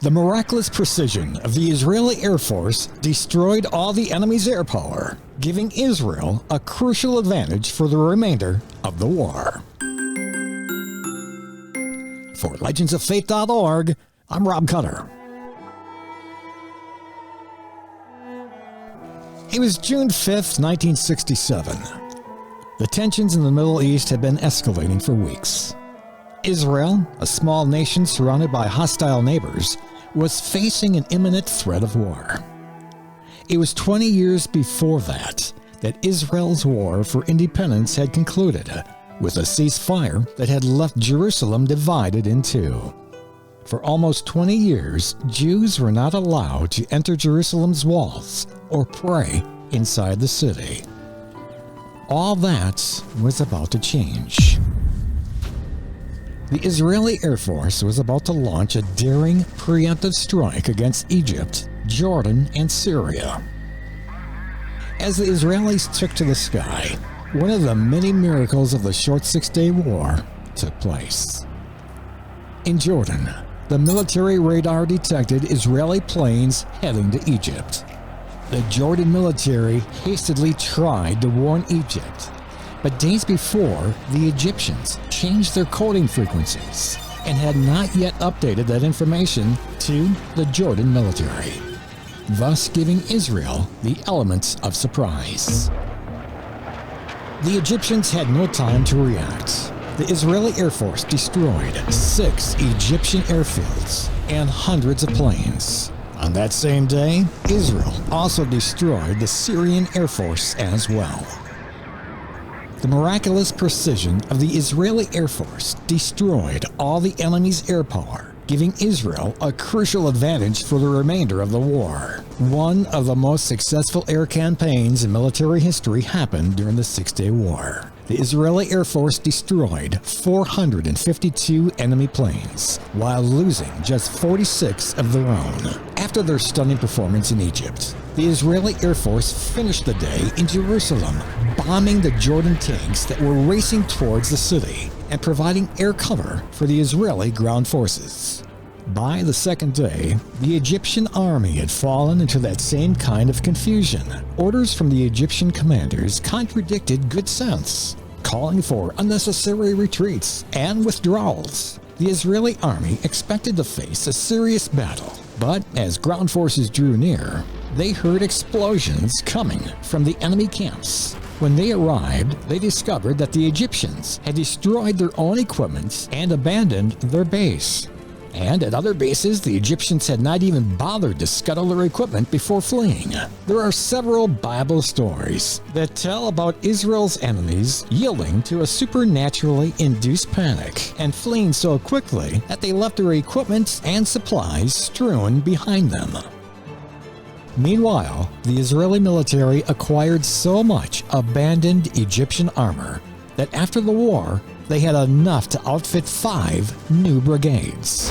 The miraculous precision of the Israeli Air Force destroyed all the enemy's air power, giving Israel a crucial advantage for the remainder of the war. For legendsoffaith.org, I'm Rob Cutter. It was June 5th, 1967. The tensions in the Middle East had been escalating for weeks. Israel, a small nation surrounded by hostile neighbors, was facing an imminent threat of war. It was 20 years before that Israel's war for independence had concluded, with a ceasefire that had left Jerusalem divided in two. For almost 20 years, Jews were not allowed to enter Jerusalem's walls or pray inside the city. All that was about to change. The Israeli Air Force was about to launch a daring preemptive strike against Egypt, Jordan, and Syria. As the Israelis took to the sky, one of the many miracles of the short six-day war took place. In Jordan, the military radar detected Israeli planes heading to Egypt. The Jordan military hastily tried to warn Egypt, but days before, the Egyptians changed their coding frequencies and had not yet updated that information to the Jordan military, thus giving Israel the elements of surprise. The Egyptians had no time to react. The Israeli Air Force destroyed 6 Egyptian airfields and hundreds of planes. On that same day, Israel also destroyed the Syrian Air Force as well. The miraculous precision of the Israeli Air Force destroyed all the enemy's air power, giving Israel a crucial advantage for the remainder of the war. One of the most successful air campaigns in military history happened during the Six-Day War. The Israeli Air Force destroyed 452 enemy planes, while losing just 46 of their own. After their stunning performance in Egypt, the Israeli Air Force finished the day in Jerusalem, bombing the Jordan tanks that were racing towards the city and providing air cover for the Israeli ground forces. By the second day, the Egyptian army had fallen into that same kind of confusion. Orders from the Egyptian commanders contradicted good sense, calling for unnecessary retreats and withdrawals. The Israeli army expected to face a serious battle, but as ground forces drew near, they heard explosions coming from the enemy camps. When they arrived, they discovered that the Egyptians had destroyed their own equipment and abandoned their base. And at other bases, the Egyptians had not even bothered to scuttle their equipment before fleeing. There are several Bible stories that tell about Israel's enemies yielding to a supernaturally induced panic and fleeing so quickly that they left their equipment and supplies strewn behind them. Meanwhile, the Israeli military acquired so much abandoned Egyptian armor that after the war, they had enough to outfit 5 new brigades.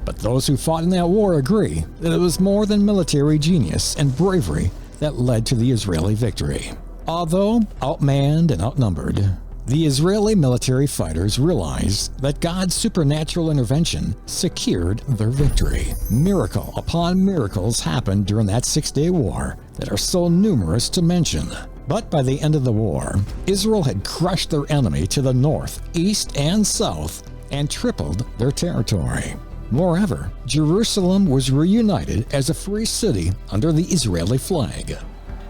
But those who fought in that war agree that it was more than military genius and bravery that led to the Israeli victory. Although outmanned and outnumbered, the Israeli military fighters realized that God's supernatural intervention secured their victory. Miracle upon miracles happened during that 6-day war that are so numerous to mention. But by the end of the war, Israel had crushed their enemy to the north, east, and south and tripled their territory. Moreover, Jerusalem was reunited as a free city under the Israeli flag.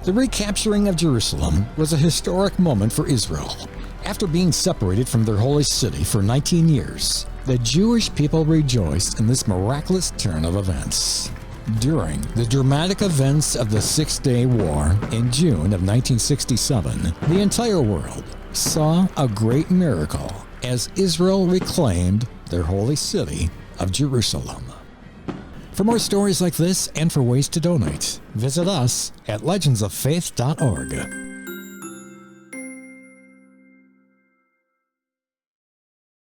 The recapturing of Jerusalem was a historic moment for Israel. After being separated from their holy city for 19 years, the Jewish people rejoiced in this miraculous turn of events. During the dramatic events of the Six-Day War in June of 1967, the entire world saw a great miracle as Israel reclaimed their holy city of Jerusalem. For more stories like this and for ways to donate, visit us at legendsoffaith.org.